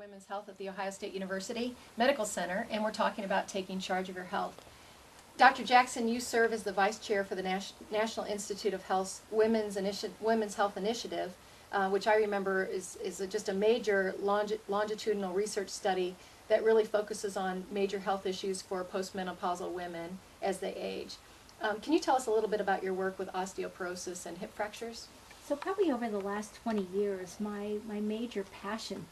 Women's Health at The Ohio State University Medical Center, and we're talking about taking charge of your health. Dr. Jackson, you serve as the Vice Chair for the National Institute of Health's Women's Health Initiative, which I remember is just a major longitudinal research study that really focuses on major health issues for postmenopausal women as they age. Can you tell us a little bit about your work with osteoporosis and hip fractures? So probably over the last 20 years, my major passion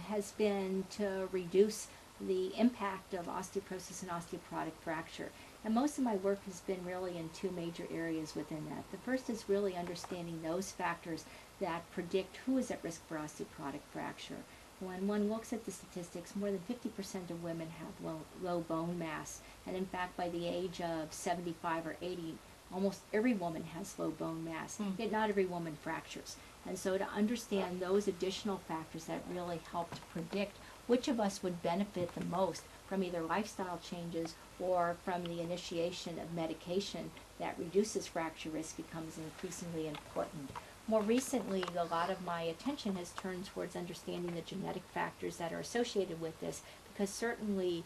has been to reduce the impact of osteoporosis and osteoporotic fracture. And most of my work has been really in two major areas within that. The first is really understanding those factors that predict who is at risk for osteoporotic fracture. When one looks at the statistics, more than 50% of women have low bone mass. And in fact, by the age of 75 or 80, almost every woman has low bone mass, yet not every woman fractures. And so to understand those additional factors that really help to predict which of us would benefit the most from either lifestyle changes or from the initiation of medication that reduces fracture risk becomes increasingly important. More recently, a lot of my attention has turned towards understanding the genetic factors that are associated with this, because certainly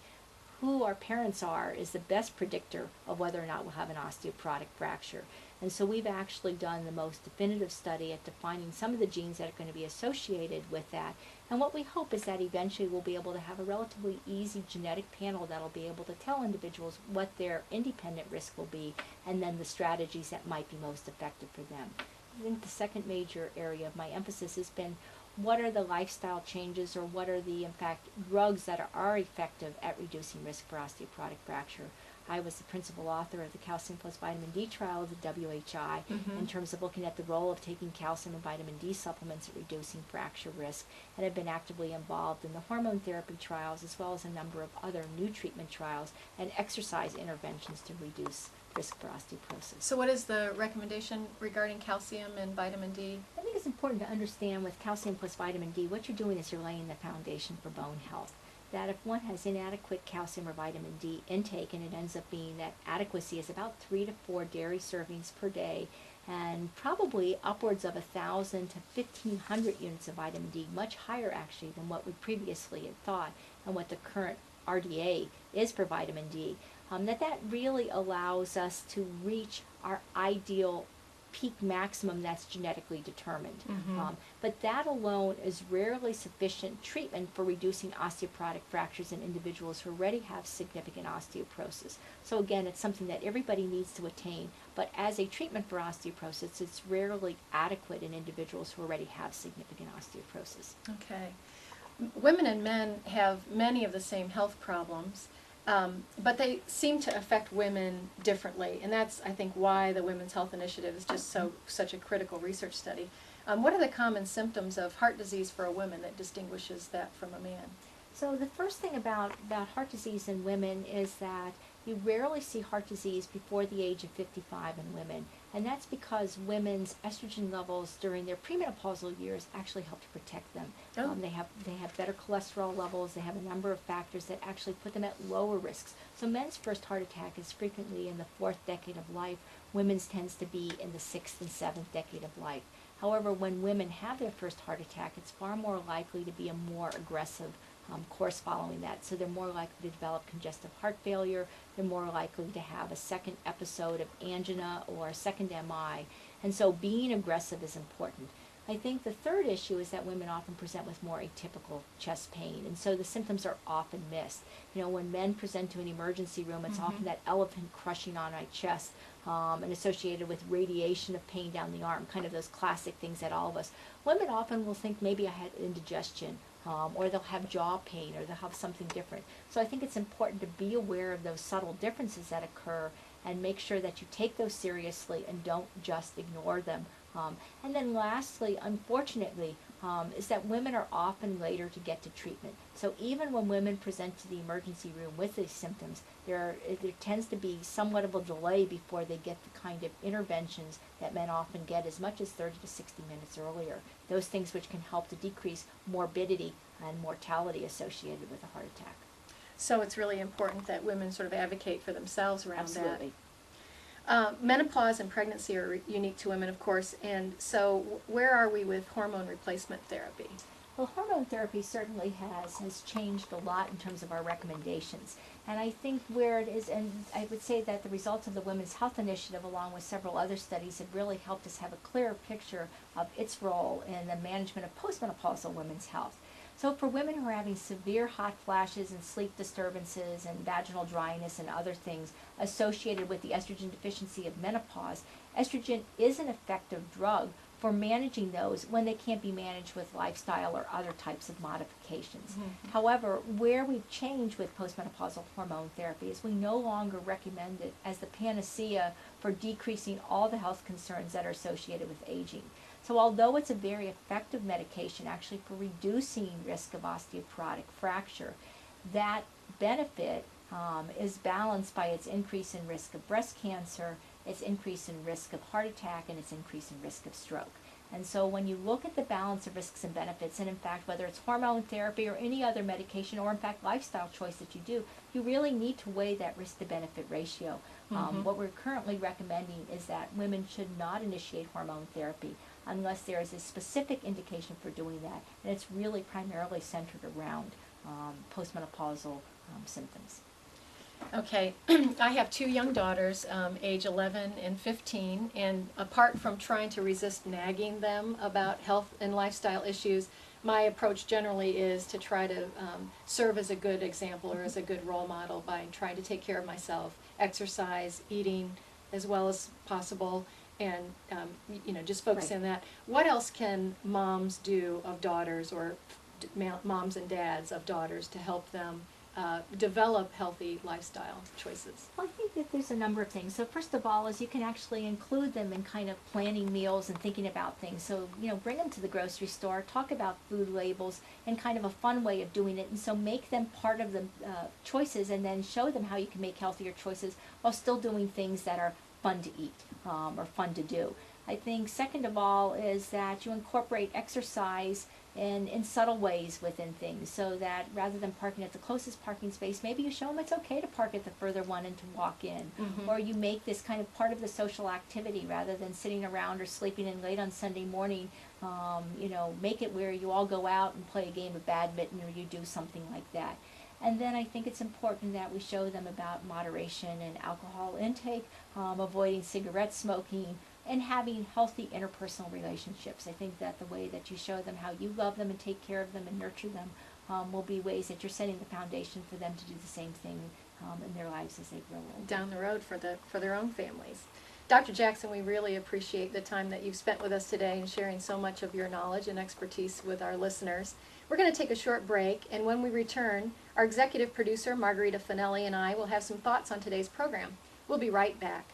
who our parents are is the best predictor of whether or not we'll have an osteoporotic fracture. And so we've actually done the most definitive study at defining some of the genes that are going to be associated with that. And what we hope is that eventually we'll be able to have a relatively easy genetic panel that'll be able to tell individuals what their independent risk will be, and then the strategies that might be most effective for them. I think the second major area of my emphasis has been what are the lifestyle changes, or what are the, in fact, drugs that are effective at reducing risk for osteoporotic fracture. I was the principal author of the calcium plus vitamin D trial of the WHI in terms of looking at the role of taking calcium and vitamin D supplements at reducing fracture risk, and have been actively involved in the hormone therapy trials as well as a number of other new treatment trials and exercise interventions to reduce risk for osteoporosis. So what is the recommendation regarding calcium and vitamin D? I think it's important to understand with calcium plus vitamin D, what you're doing is you're laying the foundation for bone health. That if one has inadequate calcium or vitamin D intake, and it ends up being that adequacy is about 3 to 4 dairy servings per day, and probably upwards of 1,000 to 1,500 units of vitamin D, much higher actually than what we previously had thought and what the current RDA is for vitamin D, that really allows us to reach our ideal peak maximum that's genetically determined. But that alone is rarely sufficient treatment for reducing osteoporotic fractures in individuals who already have significant osteoporosis. So again, it's something that everybody needs to attain, but as a treatment for osteoporosis, it's rarely adequate in individuals who already have significant osteoporosis. Okay. Women and men have many of the same health problems, but they seem to affect women differently, and that's, I think, why the Women's Health Initiative is just such a critical research study. What are the common symptoms of heart disease for a woman that distinguishes that from a man? So the first thing about heart disease in women is that you rarely see heart disease before the age of 55 in women, and that's because women's estrogen levels during their premenopausal years actually help to protect them. They have better cholesterol levels, they have a number of factors that actually put them at lower risks. So men's first heart attack is frequently in the 4th decade of life, women's tends to be in the 6th and 7th decade of life. However, when women have their first heart attack, it's far more likely to be a more aggressive course following that. So they're more likely to develop congestive heart failure, they're more likely to have a second episode of angina or a second MI, and so being aggressive is important. I think the third issue is that women often present with more atypical chest pain, and so the symptoms are often missed. You know, when men present to an emergency room, it's often that elephant crushing on my chest, and associated with radiation of pain down the arm, kind of those classic things that all of us. Women often will think maybe I had indigestion, or they'll have jaw pain, or they'll have something different. So I think it's important to be aware of those subtle differences that occur and make sure that you take those seriously and don't just ignore them. And then lastly, unfortunately, is that women are often later to get to treatment. So even when women present to the emergency room with these symptoms, there tends to be somewhat of a delay before they get the kind of interventions that men often get as much as 30 to 60 minutes earlier. Those things which can help to decrease morbidity and mortality associated with a heart attack. So it's really important that women sort of advocate for themselves around Absolutely. that. Menopause and pregnancy are unique to women, of course, and so where are we with hormone replacement therapy? Well, hormone therapy certainly has changed a lot in terms of our recommendations. And I think where it is, and I would say that the results of the Women's Health Initiative, along with several other studies, have really helped us have a clearer picture of its role in the management of postmenopausal women's health. So for women who are having severe hot flashes and sleep disturbances and vaginal dryness and other things associated with the estrogen deficiency of menopause, estrogen is an effective drug for managing those when they can't be managed with lifestyle or other types of modifications. Mm-hmm. However, where we've changed with postmenopausal hormone therapy is we no longer recommend it as the panacea for decreasing all the health concerns that are associated with aging. So although it's a very effective medication actually for reducing risk of osteoporotic fracture, that benefit is balanced by its increase in risk of breast cancer, its increase in risk of heart attack, and its increase in risk of stroke. And so when you look at the balance of risks and benefits, and in fact whether it's hormone therapy or any other medication or in fact lifestyle choice that you do, you really need to weigh that risk to benefit ratio. What we're currently recommending is that women should not initiate hormone therapy unless there is a specific indication for doing that, and it's really primarily centered around postmenopausal symptoms. Okay, I have two young daughters, age 11 and 15, and apart from trying to resist nagging them about health and lifestyle issues, my approach generally is to try to serve as a good example or as a good role model by trying to take care of myself, exercise, eating as well as possible, and just focus on that. What else can moms do of daughters, or moms and dads of daughters, to help them develop healthy lifestyle choices? Well, I think that there's a number of things. So first of all is you can actually include them in kind of planning meals and thinking about things. So, bring them to the grocery store, talk about food labels and kind of a fun way of doing it. And so make them part of the choices, and then show them how you can make healthier choices while still doing things that are fun to eat or fun to do. I think second of all is that you incorporate exercise in subtle ways within things, so that rather than parking at the closest parking space, maybe you show them it's okay to park at the further one and to walk in. Mm-hmm. Or you make this kind of part of the social activity rather than sitting around or sleeping in late on Sunday morning. Make it where you all go out and play a game of badminton, or you do something like that. And then I think it's important that we show them about moderation and alcohol intake, avoiding cigarette smoking, and having healthy interpersonal relationships. I think that the way that you show them how you love them and take care of them and nurture them will be ways that you're setting the foundation for them to do the same thing in their lives as they grow older. Down the road for their own families. Dr. Jackson, we really appreciate the time that you've spent with us today and sharing so much of your knowledge and expertise with our listeners. We're going to take a short break, and when we return, our executive producer, Margarita Finelli, and I will have some thoughts on today's program. We'll be right back.